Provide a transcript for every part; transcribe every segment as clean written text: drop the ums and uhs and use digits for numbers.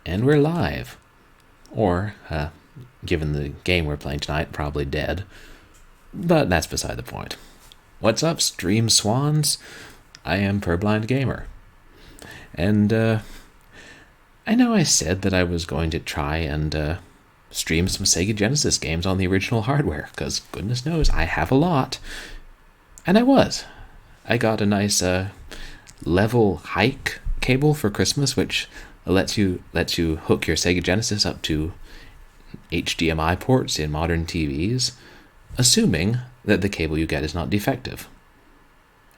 And we're live. Or, given the game we're playing tonight, probably dead. But that's beside the point. What's up, stream swans? I am Purblind Gamer. And, I know I said that I was going to try and, stream some Sega Genesis games on the original hardware, because goodness knows, I have a lot. And I was. I got a nice, level hike cable for Christmas, which lets you hook your Sega Genesis up to HDMI ports in modern TVs, assuming that the cable you get is not defective.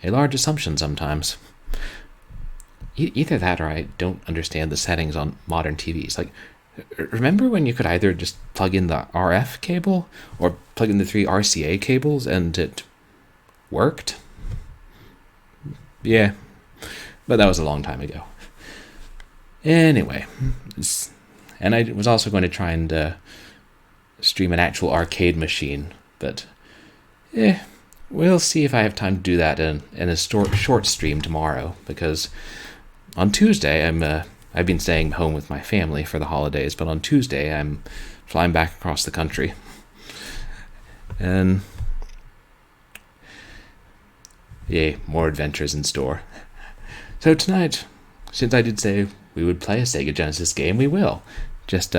A large assumption sometimes. Either that or I don't understand the settings on modern TVs. Like, remember when you could either just plug in the RF cable or plug in the 3 RCA cables and it worked? Yeah, but that was a long time ago. Anyway, and I was also going to try and stream an actual arcade machine, but we'll see if I have time to do that in a short stream tomorrow, because on Tuesday I've been staying home with my family for the holidays, but on Tuesday I'm flying back across the country. And yay, more adventures in store. So tonight, since I did say we would play a Sega Genesis game, we will. Just,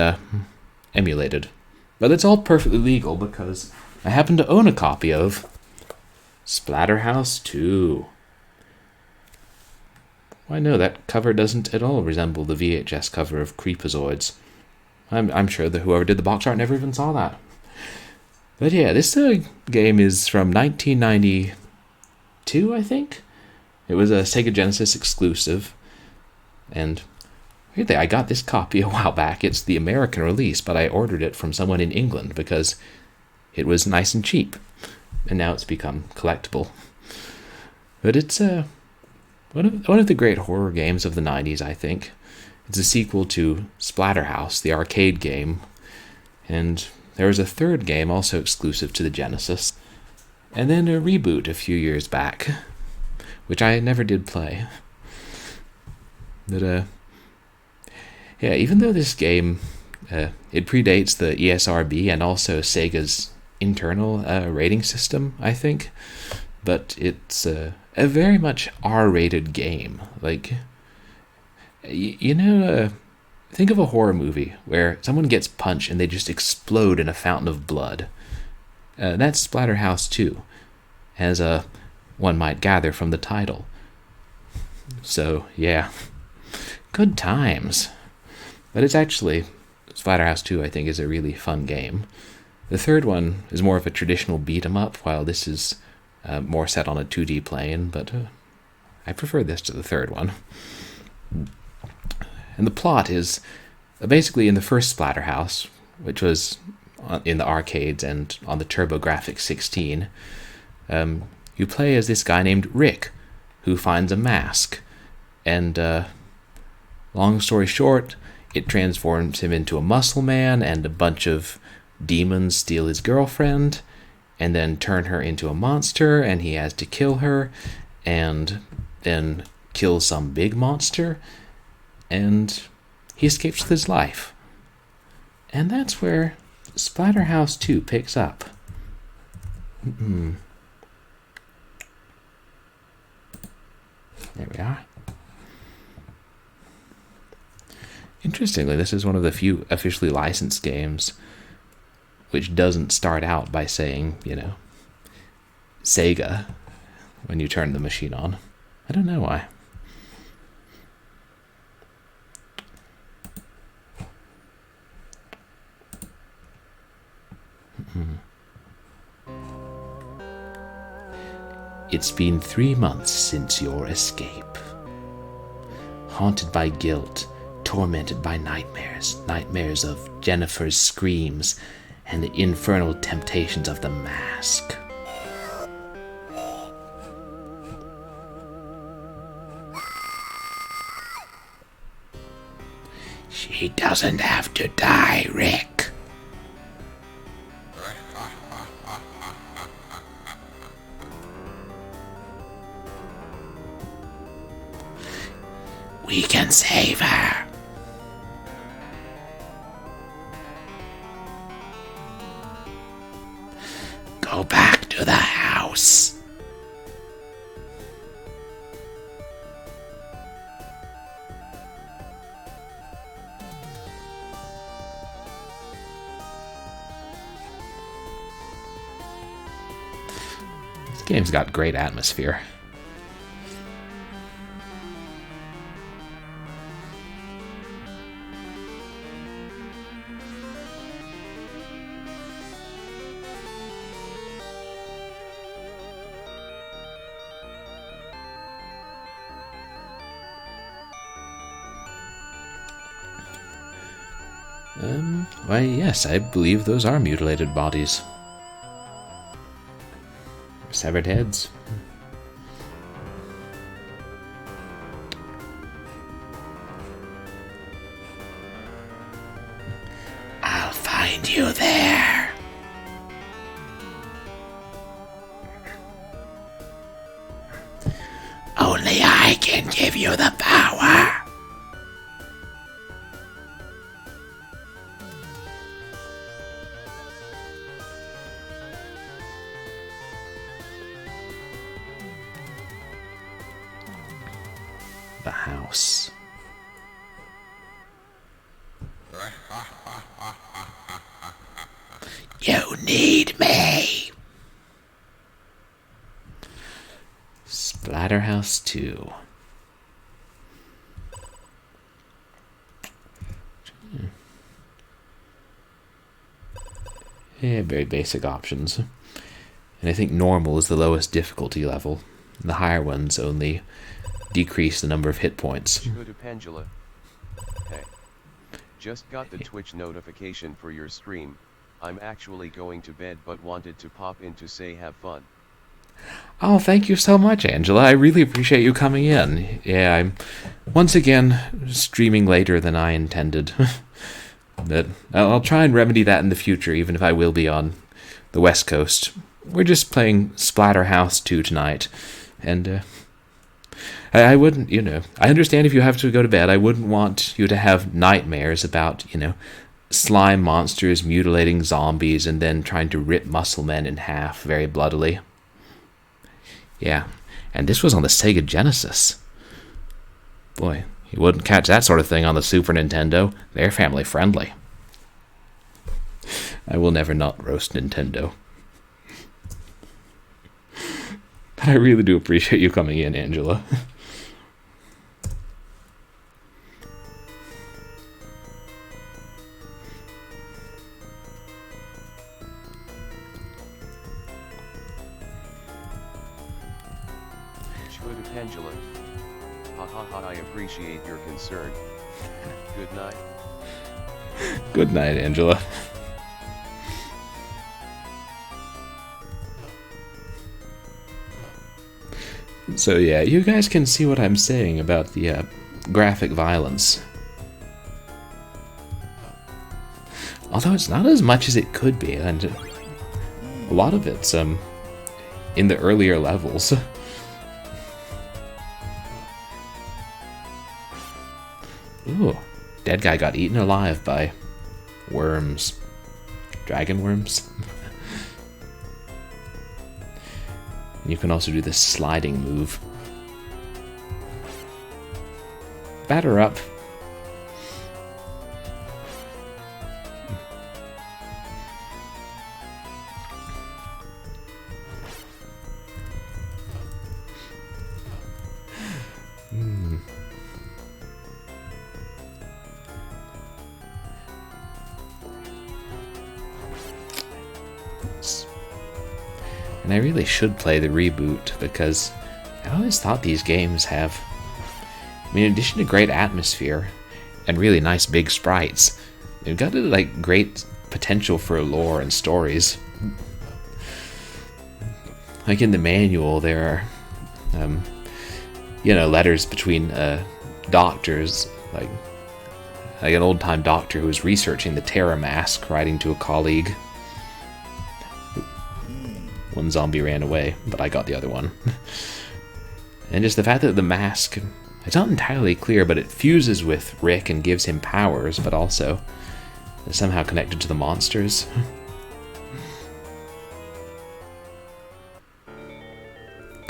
emulated. But it's all perfectly legal because I happen to own a copy of Splatterhouse 2. Why no, that cover doesn't at all resemble the VHS cover of Creepazoids. I'm sure that whoever did the box art never even saw that. But yeah, this game is from 1992, I think? It was a Sega Genesis exclusive, and weirdly, I got this copy a while back. It's the American release, but I ordered it from someone in England because it was nice and cheap, and now it's become collectible. But it's one of the great horror games of the 90s, I think. It's a sequel to Splatterhouse, the arcade game, and there was a third game also exclusive to the Genesis, and then a reboot a few years back, which I never did play. But, yeah, even though this game, it predates the ESRB and also Sega's internal rating system, I think, but it's a very much R-rated game. Like, think of a horror movie where someone gets punched and they just explode in a fountain of blood. That's Splatterhouse 2, as one might gather from the title. So, yeah, good times. But it's actually, Splatterhouse 2, I think, is a really fun game. The third one is more of a traditional beat-em-up, while this is more set on a 2D plane, but I prefer this to the third one. And the plot is basically in the first Splatterhouse, which was in the arcades and on the TurboGrafx 16, you play as this guy named Rick, who finds a mask, and long story short, it transforms him into a muscle man, and a bunch of demons steal his girlfriend, and then turn her into a monster, and he has to kill her, and then kill some big monster, and he escapes with his life. And that's where Splatterhouse 2 picks up. There we are. Interestingly, this is one of the few officially licensed games which doesn't start out by saying, Sega when you turn the machine on. I don't know why. It's been 3 months since your escape. Haunted by guilt, tormented by nightmares of Jennifer's screams, and the infernal temptations of the mask. She doesn't have to die, Rick. We can save her. Go back to the house. This game's got great atmosphere. Why, yes, I believe those are mutilated bodies. Severed heads. I'll find you there. Only I can give you the power. The house. You need me. Splatterhouse 2. Yeah, very basic options. And I think normal is the lowest difficulty level. The higher ones only decrease the number of hit points. Hey, just got the Twitch notification for your stream. I'm actually going to bed but wanted to pop in to say have fun. Oh, thank you so much, Angela. I really appreciate you coming in. Yeah, I'm once again streaming later than I intended. But I'll try and remedy that in the future, even if I will be on the West Coast. We're just playing Splatterhouse 2 tonight, and I wouldn't, I understand if you have to go to bed. I wouldn't want you to have nightmares about, slime monsters mutilating zombies and then trying to rip muscle men in half very bloodily. Yeah, and this was on the Sega Genesis. Boy, you wouldn't catch that sort of thing on the Super Nintendo. They're family friendly. I will never not roast Nintendo. But I really do appreciate you coming in, Angela. Angela. Ha ha ha, I appreciate your concern. Good night. Good night, Angela. So yeah, you guys can see what I'm saying about the graphic violence. Although it's not as much as it could be, and a lot of it's in the earlier levels. Ooh, dead guy got eaten alive by worms. Dragon worms? You can also do this sliding move. Batter up. And I really should play the reboot, because I always thought these games have, in addition to great atmosphere and really nice big sprites, they've got great potential for lore and stories. Like in the manual, there are, letters between doctors, like an old-time doctor who was researching the Terror Mask, writing to a colleague. One zombie ran away, but I got the other one. And just the fact that the mask, it's not entirely clear, but it fuses with Rick and gives him powers, but also is somehow connected to the monsters.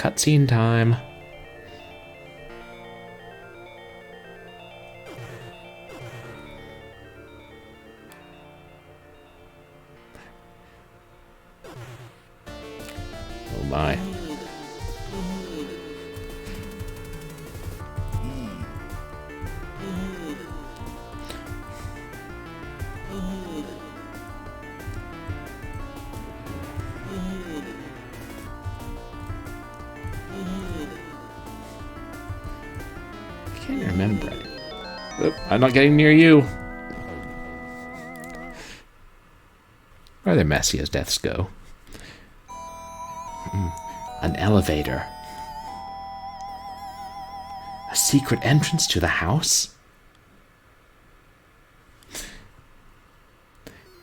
Cutscene time. Oh my. I can't remember it. Oop, I'm not getting near you. Rather messy as deaths go. An elevator. A secret entrance to the house?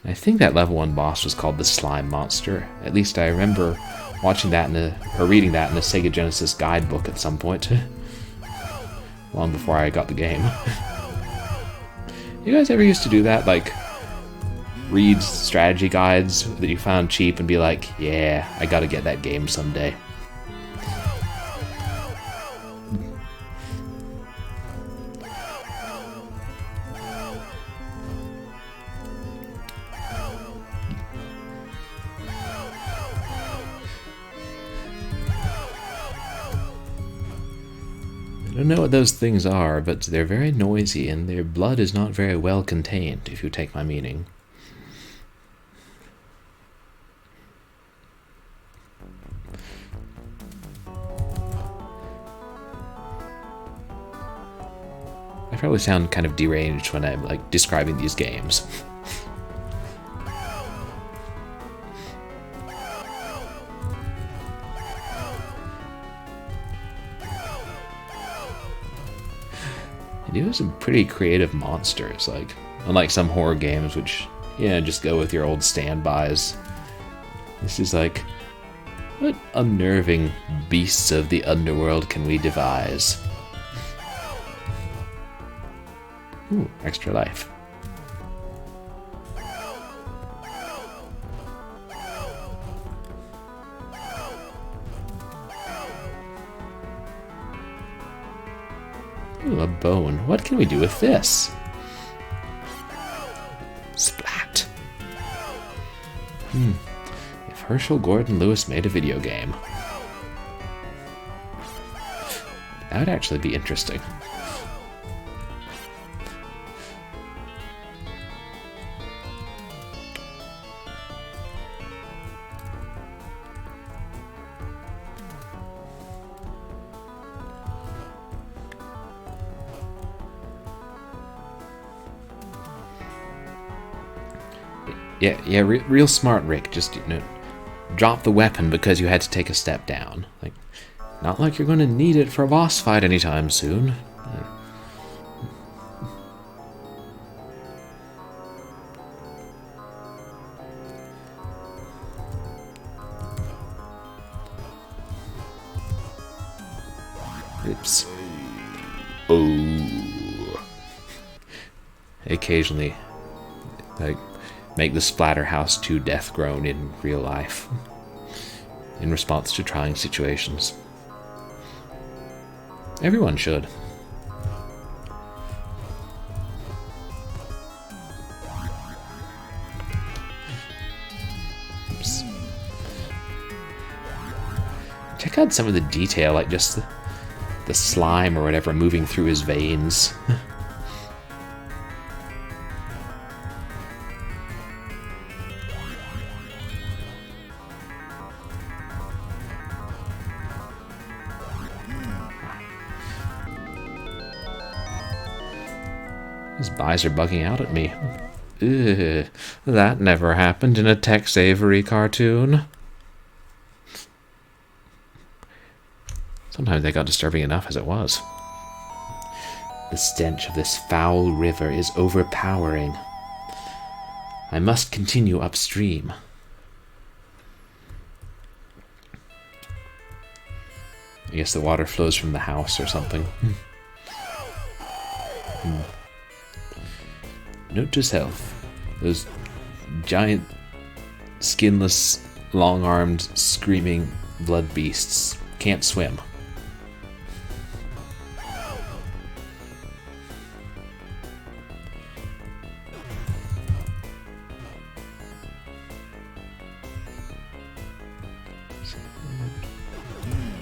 I think that level 1 boss was called the Slime Monster. At least I remember watching that or reading that in the Sega Genesis guidebook at some point. Long before I got the game. You guys ever used to do that? Like, read strategy guides that you found cheap and be like, yeah, I gotta get that game someday. I don't know what those things are, but they're very noisy and their blood is not very well contained, if you take my meaning. I probably sound kind of deranged when I'm like describing these games. They do have some pretty creative monsters, like unlike some horror games which, yeah, just go with your old standbys. This is like, what unnerving beasts of the underworld can we devise? Ooh, extra life. Ooh, a bone. What can we do with this? Splat. If Herschel Gordon Lewis made a video game. That would actually be interesting. Yeah, real smart, Rick. Just, drop the weapon because you had to take a step down. Like, not like you're going to need it for a boss fight anytime soon. Oops. Oh. Occasionally, like, make the Splatterhouse 2 death groan in real life, in response to trying situations. Everyone should. Oops. Check out some of the detail, like just the slime or whatever moving through his veins. His eyes are bugging out at me. Ugh, that never happened in a Tex Avery cartoon. Sometimes they got disturbing enough as it was. The stench of this foul river is overpowering. I must continue upstream. I guess the water flows from the house or something. Note to self, those giant, skinless, long-armed, screaming blood beasts can't swim.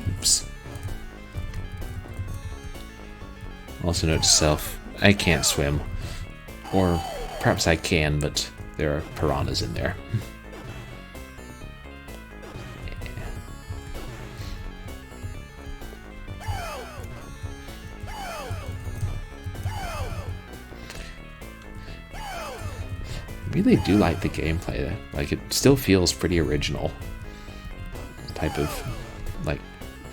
Oops. Also note to self, I can't swim. Or perhaps I can, but there are piranhas in there. I really do like the gameplay. Like, it still feels pretty original. Type of, like,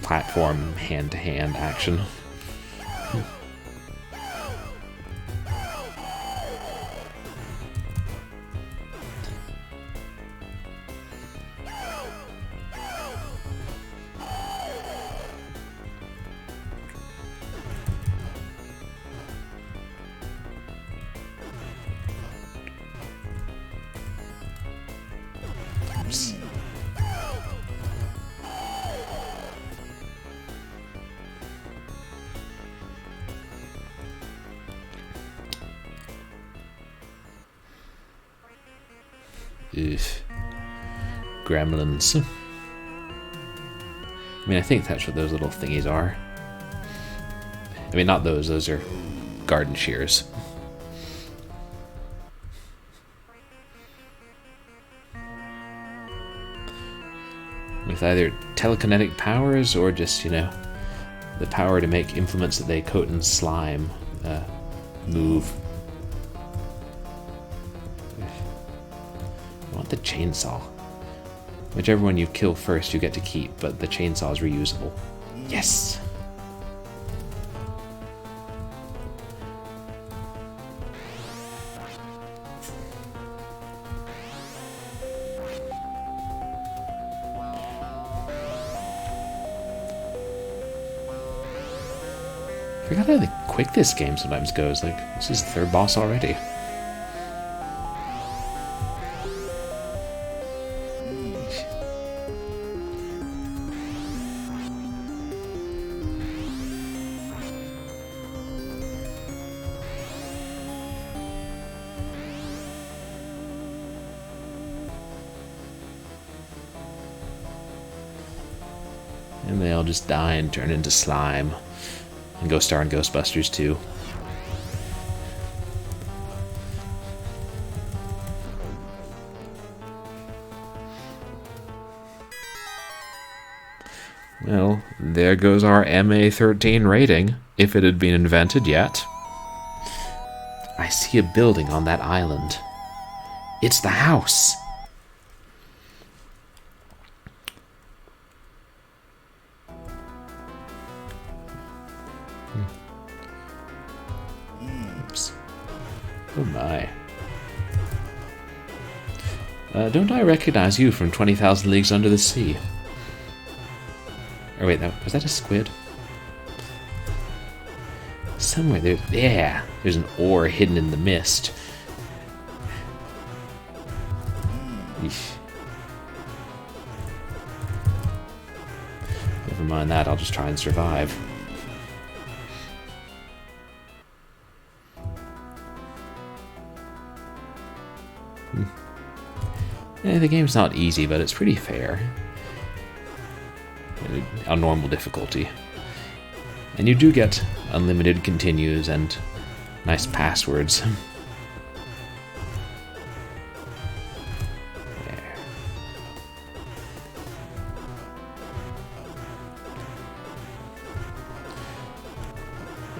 platform hand-to-hand action. Oops. Oof. Gremlins. I mean, I think that's what those little thingies are. I mean, not those are garden shears. With either telekinetic powers or just, you know, the power to make implements that they coat in slime move. I want the chainsaw. Whichever one you kill first you get to keep, but the chainsaw is reusable. Yes! I forgot how quick this game sometimes goes. Like, this is the third boss already. And they all just die and turn into slime. And go star in Ghostbusters too. Well, there goes our MA13 rating, if it had been invented yet. I see a building on that island. It's the house! Oops. Oh my. Don't I recognize you from 20,000 Leagues Under the Sea? Oh wait, was that a squid? Somewhere there, yeah, there's an ore hidden in the mist. Eesh. Never mind that, I'll just try and survive. Yeah, the game's not easy, but it's pretty fair. On normal difficulty. And you do get unlimited continues and nice passwords. There.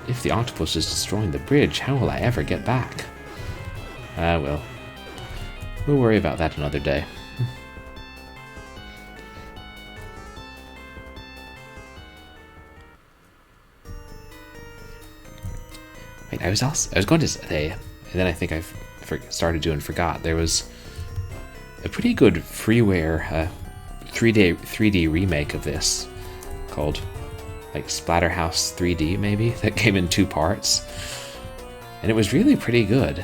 If the octopus is destroying the bridge, how will I ever get back? Ah, well. We'll worry about that another day. Wait, I was going to say, and then I think I started to and forgot. There was a pretty good freeware 3D remake of this called like Splatterhouse 3D maybe, that came in 2 parts, and it was really pretty good.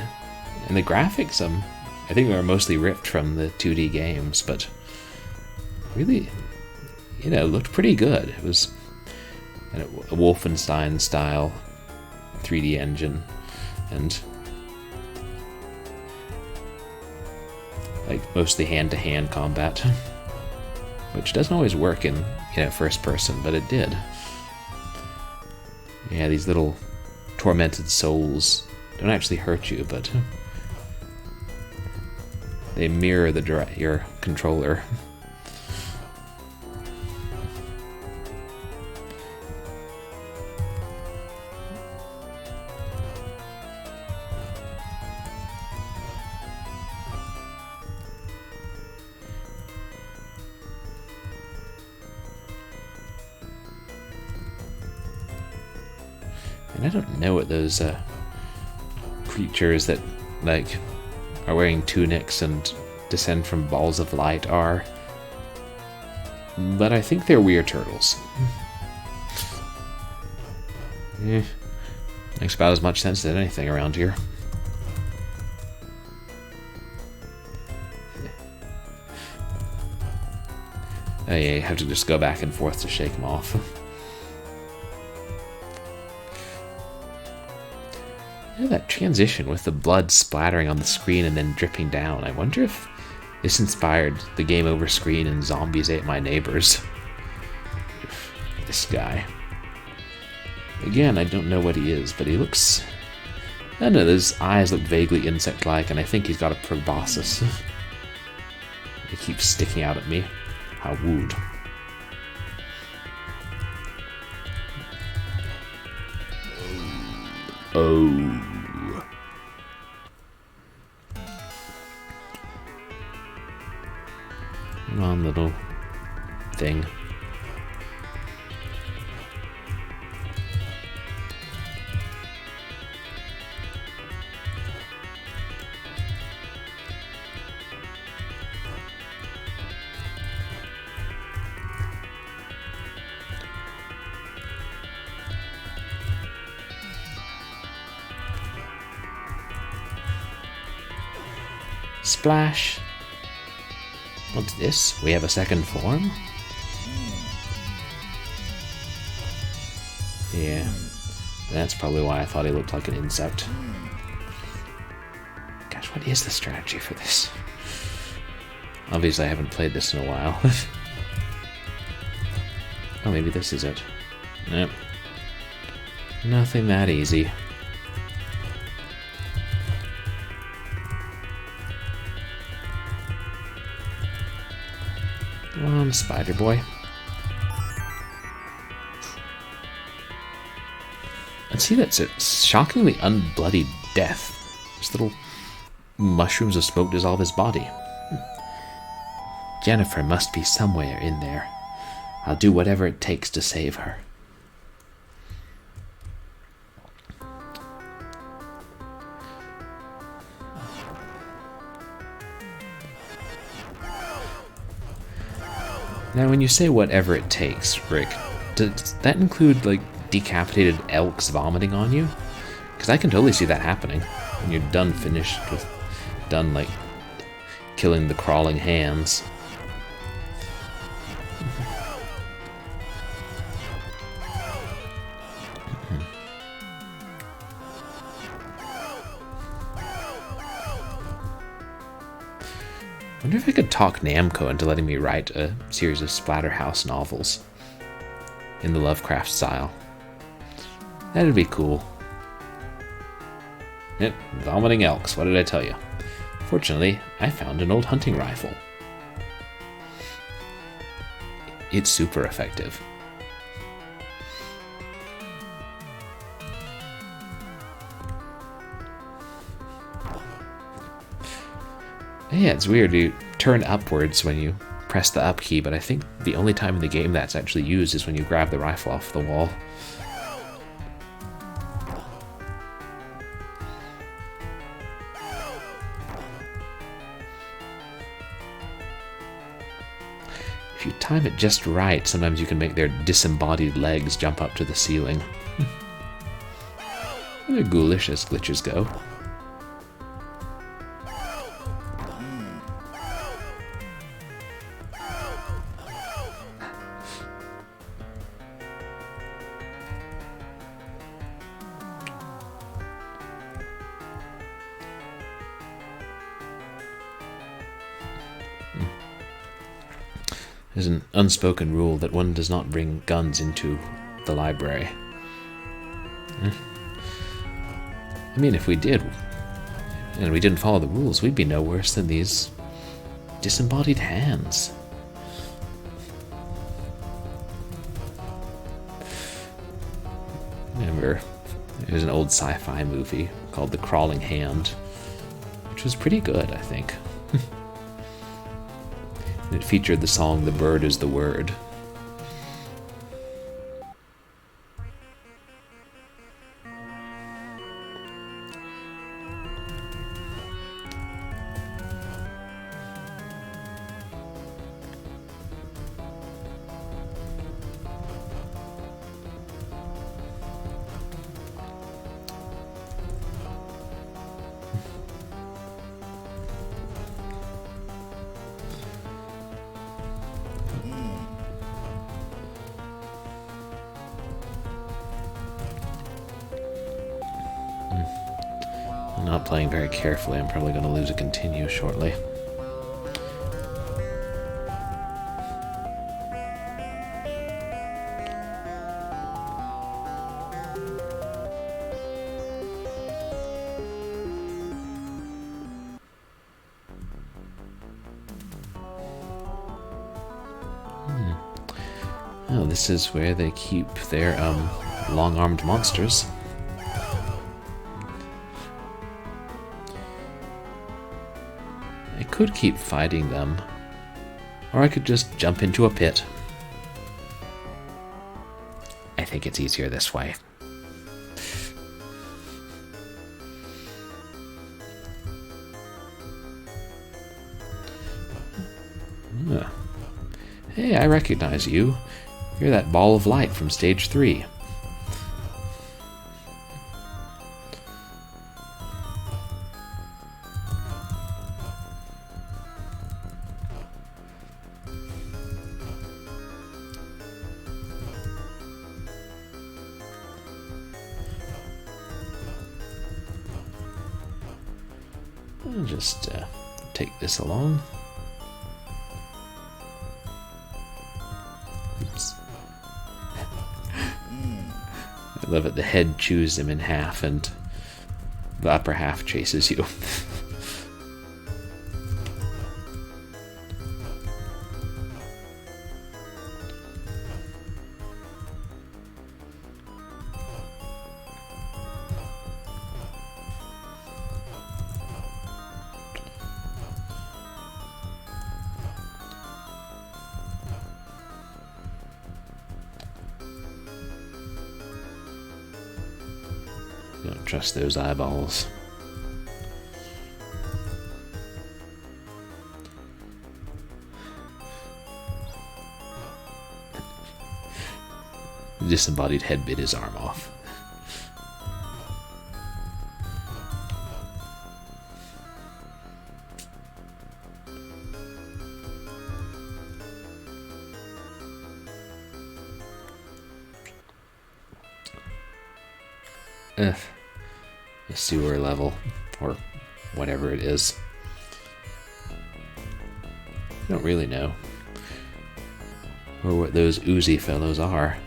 And the graphics, I think they were mostly ripped from the 2D games, but really, looked pretty good. It was a Wolfenstein style 3D engine, and like mostly hand-to-hand combat, which doesn't always work in first person, but it did. Yeah, these little tormented souls don't actually hurt you, but they mirror your controller. And I don't know what those creatures that are wearing tunics and descend from balls of light are, but I think they're weird turtles. Makes about as much sense as anything around here. Oh yeah, you have to just go back and forth to shake them off. That transition with the blood splattering on the screen and then dripping down. I wonder if this inspired the game over screen in Zombies Ate My Neighbors. This guy. Again, I don't know what he is, but he looks... I don't know, his eyes look vaguely insect-like, and I think he's got a proboscis. He keeps sticking out at me. How wooed. Oh. Come on, little thing. Splash. What's this? We have a second form? Yeah, that's probably why I thought he looked like an insect. Gosh, what is the strategy for this? Obviously I haven't played this in a while. Oh, maybe this is it. Nope. Nothing that easy. Come on, Spider Boy. And see, that's a shockingly unbloodied death. Just little mushrooms of smoke dissolve his body. Jennifer must be somewhere in there. I'll do whatever it takes to save her. Now, when you say whatever it takes, Rick, does that include, like, decapitated elks vomiting on you? Because I can totally see that happening when you're done, like, killing the crawling hands. I wonder if I could talk Namco into letting me write a series of Splatterhouse novels in the Lovecraft style. That'd be cool. Yep, vomiting elks, what did I tell you? Fortunately, I found an old hunting rifle. It's super effective. Yeah, it's weird. You turn upwards when you press the up key, but I think the only time in the game that's actually used is when you grab the rifle off the wall. If you time it just right, sometimes you can make their disembodied legs jump up to the ceiling. They're ghoulish as glitches go. There's an unspoken rule that one does not bring guns into the library. I mean, if we did, and we didn't follow the rules, we'd be no worse than these disembodied hands. Remember, there's an old sci-fi movie called The Crawling Hand, which was pretty good, I think. It featured the song "The Bird is the Word." I'm not playing very carefully. I'm probably going to lose a continue shortly. Oh, this is where they keep their long-armed monsters. I could keep fighting them, or I could just jump into a pit. I think it's easier this way. Hey, I recognize you. You're that ball of light from stage 3. I'll just take this along. Oops. I love it. The head chews him in half and the upper half chases you. Don't trust those eyeballs. The disembodied head bit his arm off. The sewer level, or whatever it is. I don't really know. Or what those oozy fellows are.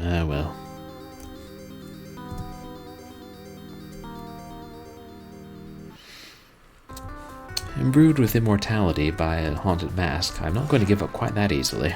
Ah, well. Imbued with immortality by a haunted mask, I'm not going to give up quite that easily.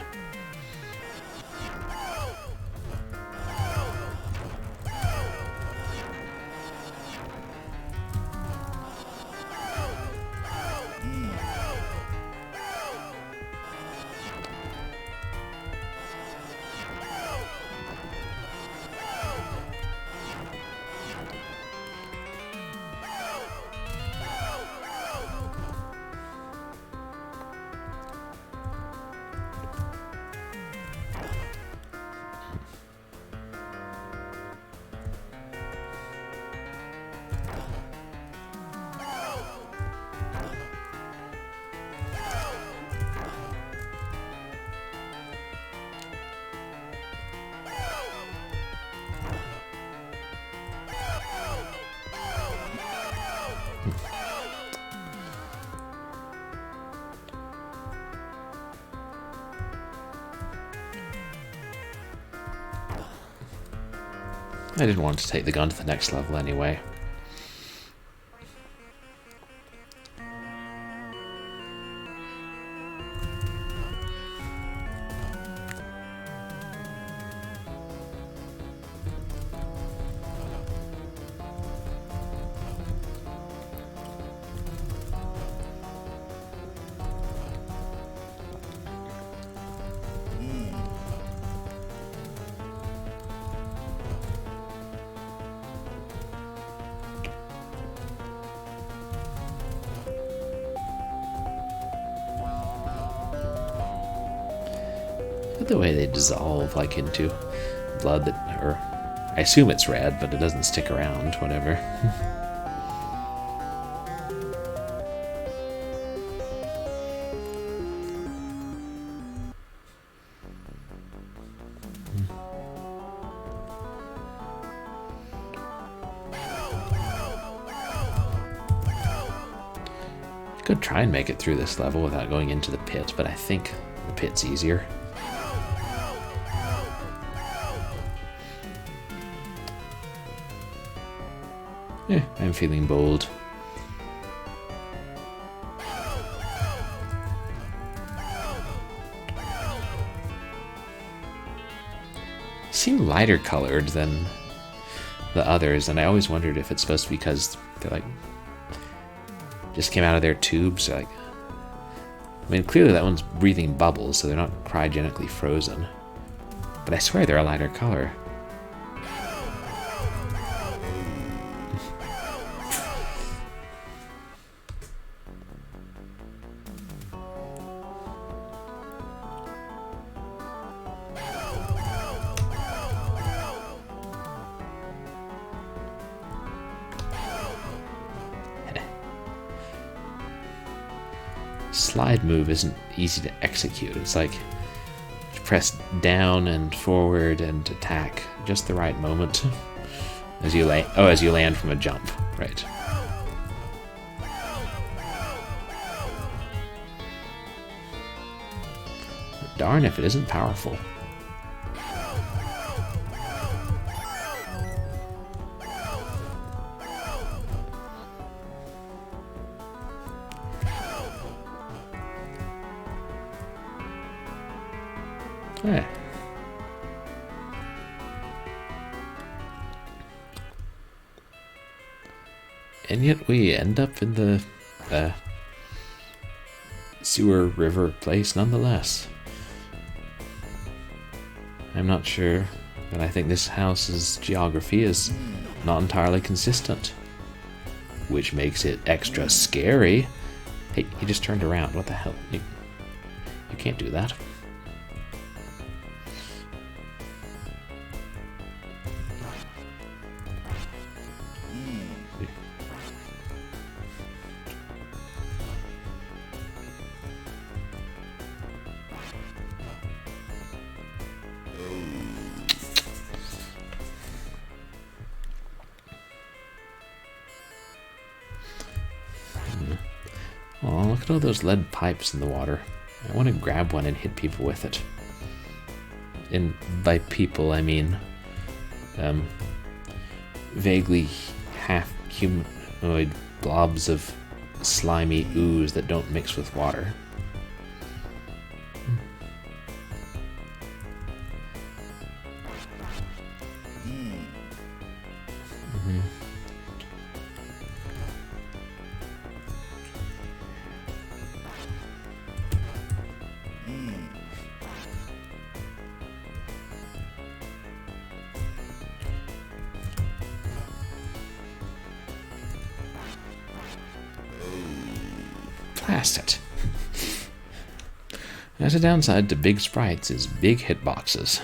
I didn't want to take the gun to the next level anyway. The way they dissolve like into blood that, or I assume it's red, but it doesn't stick around, whatever. Could try and make it through this level without going into the pit, but I think the pit's easier. I'm feeling bold. Seem lighter colored than the others, and I always wondered if it's supposed to be because they're like just came out of their tubes. Like, I mean, clearly that one's breathing bubbles, so they're not cryogenically frozen. But I swear they're a lighter color. Slide move isn't easy to execute. It's like you press down and forward and attack just the right moment as you land from a jump, right? Darn if it isn't powerful. Yeah. And yet we end up in the sewer river place nonetheless. I'm not sure, but I think this house's geography is not entirely consistent, which makes it extra scary. Hey, he just turned around. What the hell? You can't do that. Oh, look at all those lead pipes in the water. I want to grab one and hit people with it. And by people, I mean vaguely half-humanoid blobs of slimy ooze that don't mix with water. Blast it. There's a downside to big sprites is big hitboxes.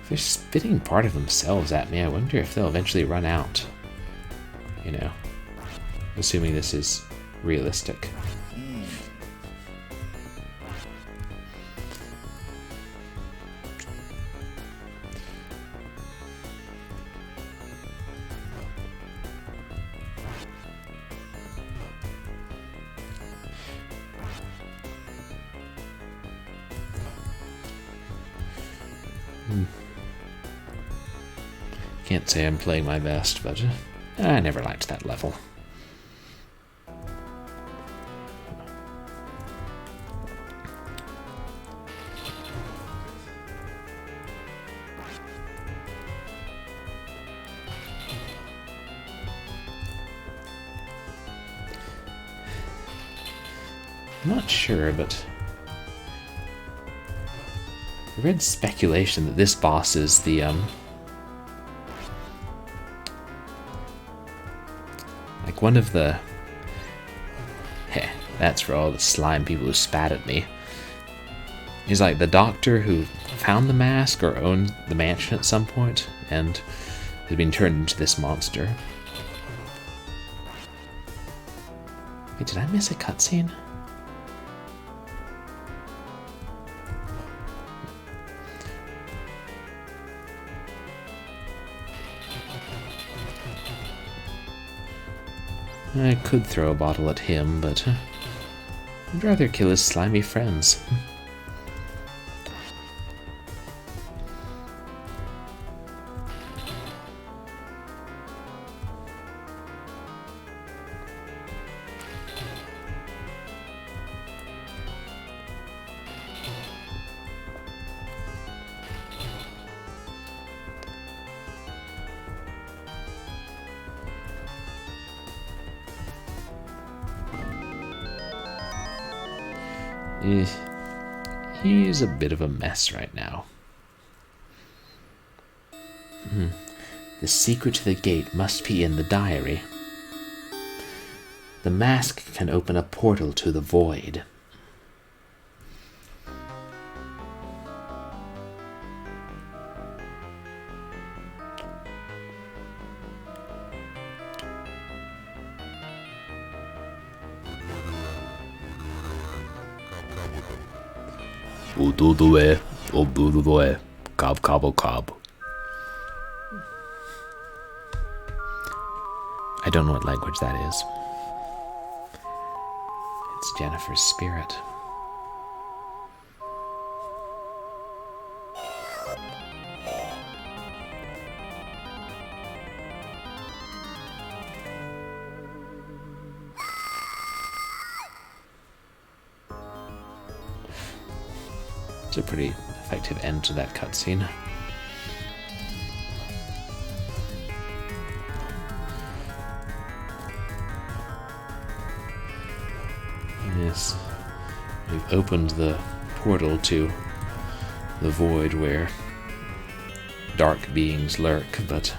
If they're spitting part of themselves at me, I wonder if they'll eventually run out. You know, assuming this is realistic. Can't say I'm playing my best, but I never liked that level. I'm not sure, but I read speculation that this boss is the like one of the that's for all the slime people who spat at me. He's like the doctor who found the mask or owned the mansion at some point and has been turned into this monster. Wait, did I miss a cutscene? I could throw a bottle at him, but I'd rather kill his slimy friends. He's a bit of a mess right now. The secret to the gate must be in the diary. The mask can open a portal to the void. Cob, cobble, cob. I don't know what language that is. It's Jennifer's spirit. It's a pretty effective end to that cutscene. Yes, we've opened the portal to the void where dark beings lurk, but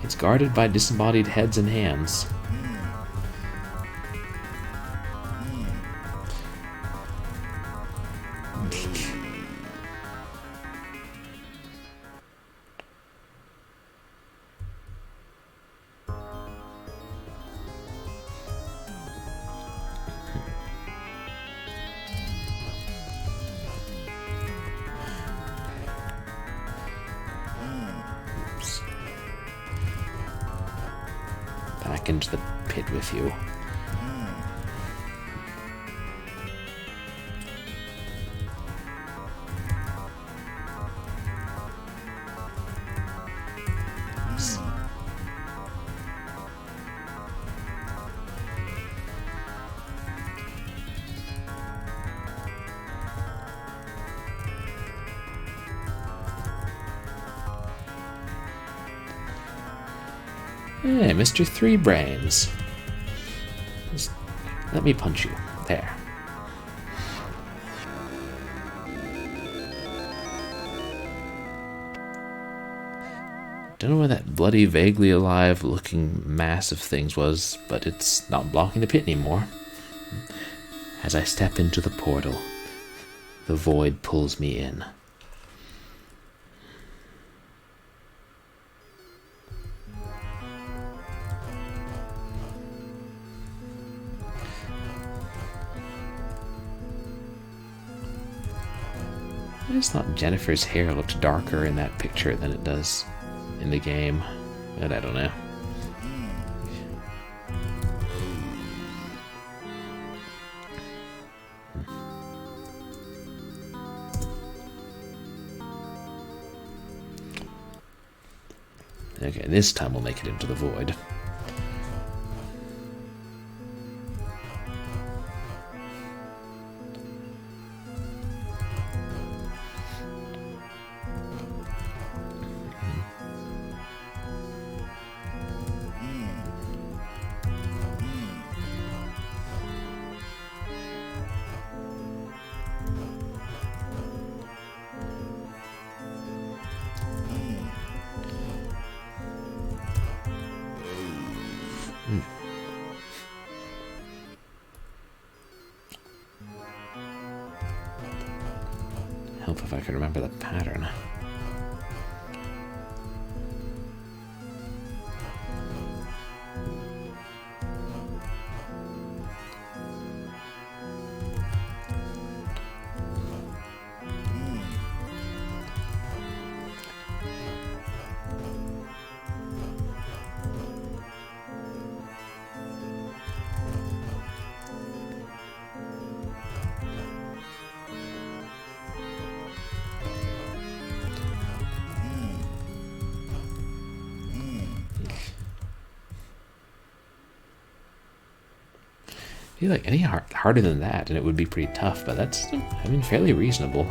it's guarded by disembodied heads and hands. Back into the pit with you. Hey, Mr. Three Brains. Just let me punch you. There. Don't know where that bloody, vaguely alive looking mass of things was, but it's not blocking the pit anymore. As I step into the portal, the void pulls me in. just thought Jennifer's hair looked darker in that picture than it does in the game. But I don't know. Okay, this time we'll make it into the void. Help if I could remember the pattern. I feel like any harder than that, and it would be pretty tough, but that's, I mean, fairly reasonable.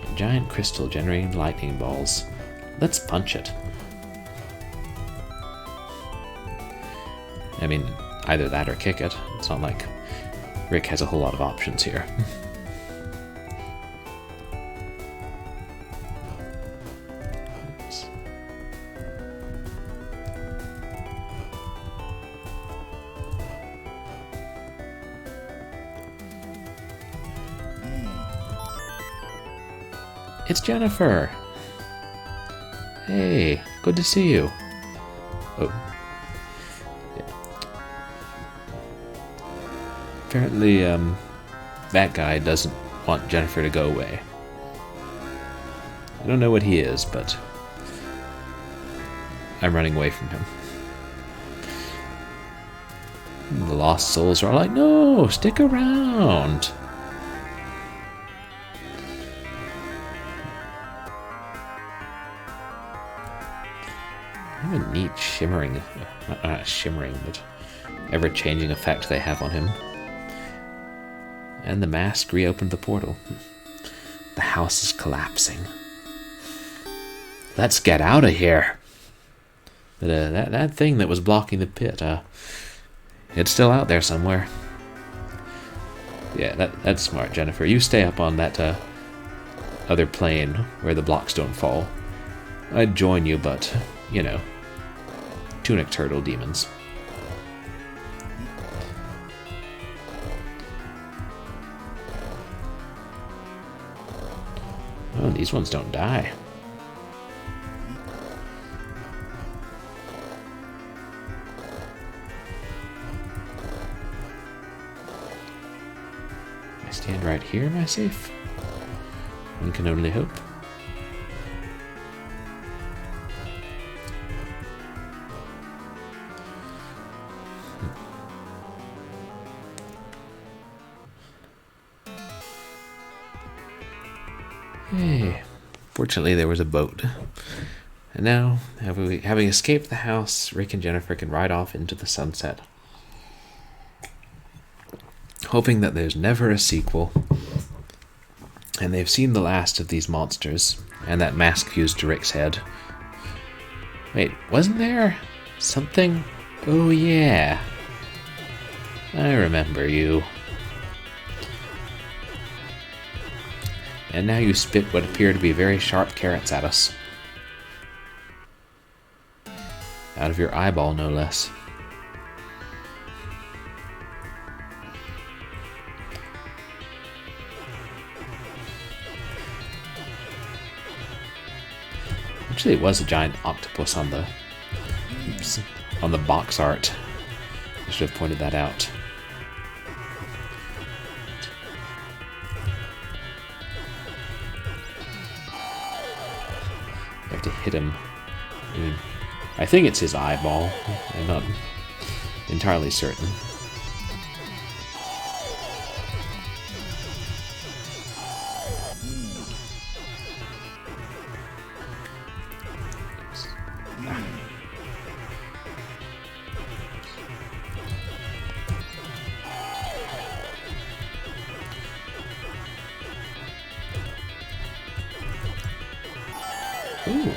A giant crystal generating lightning balls. Let's punch it. I mean, either that or kick it. It's not like Rick has a whole lot of options here. It's Jennifer! Hey, good to see you. Oh. Apparently, that guy doesn't want Jennifer to go away. I don't know what he is, but I'm running away from him. And the lost souls are all like, no, stick around. What a neat shimmering, not shimmering, but ever-changing effect they have on him. And the mask reopened the portal. The house is collapsing. Let's get out of here. But that thing that was blocking the pit, it's still out there somewhere. Yeah, that's smart, Jennifer. You stay up on that other plane where the blocks don't fall. I'd join you, but, you know, tunic turtle demons. Oh, these ones don't die. I stand right here, am I safe? One can only hope. Hey, fortunately there was a boat. And now, having escaped the house, Rick and Jennifer can ride off into the sunset. Hoping that there's never a sequel. And they've seen the last of these monsters, and that mask fused to Rick's head. Wait, wasn't there something? Oh yeah. I remember you. And now you spit what appear to be very sharp carrots at us. Out of your eyeball, no less. Actually, it was a giant octopus on the box art. I should have pointed that out. You have to hit him. I think it's his eyeball. I'm not entirely certain. Ooh.